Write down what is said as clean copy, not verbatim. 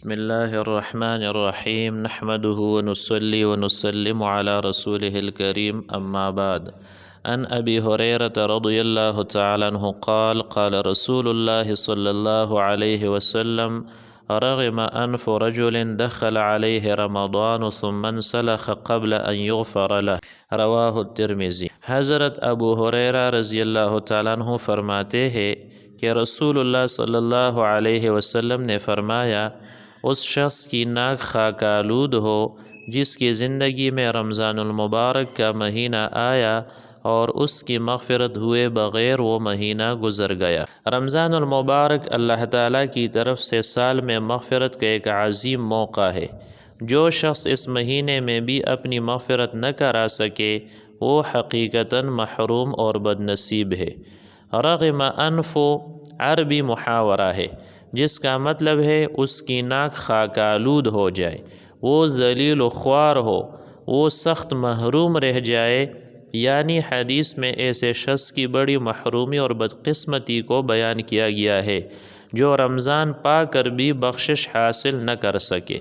بسم اللہ الرحمن الرحیم نحمده ونصلی ونسلم علی رسوله الکریم اما بعد عن ابی ہریرہ رضی اللہ تعالی عنہ قال قال رسول اللہ صلی اللہ علیہ وسلم رغم انف رجل دخل علیہ رمضان ثم انسلخ قبل ان یغفر له رواہ الترمذی۔ حضرت ابو ہریرہ رضی اللہ تعالیٰ عنہ فرماتے ہیں کہ رسول اللہ صلی اللہ علیہ وسلم نے فرمایا، اس شخص کی ناک خاک آلود ہو جس کی زندگی میں رمضان المبارک کا مہینہ آیا اور اس کی مغفرت ہوئے بغیر وہ مہینہ گزر گیا۔ رمضان المبارک اللہ تعالیٰ کی طرف سے سال میں مغفرت کا ایک عظیم موقع ہے۔ جو شخص اس مہینے میں بھی اپنی مغفرت نہ کرا سکے وہ حقیقتاً محروم اور بد نصیب ہے۔ رغم انف عربی محاورہ ہے جس کا مطلب ہے اس کی ناک خاک آلود ہو جائے، وہ ذلیل و خوار ہو، وہ سخت محروم رہ جائے، یعنی حدیث میں ایسے شخص کی بڑی محرومی اور بدقسمتی کو بیان کیا گیا ہے جو رمضان پا کر بھی بخشش حاصل نہ کر سکے۔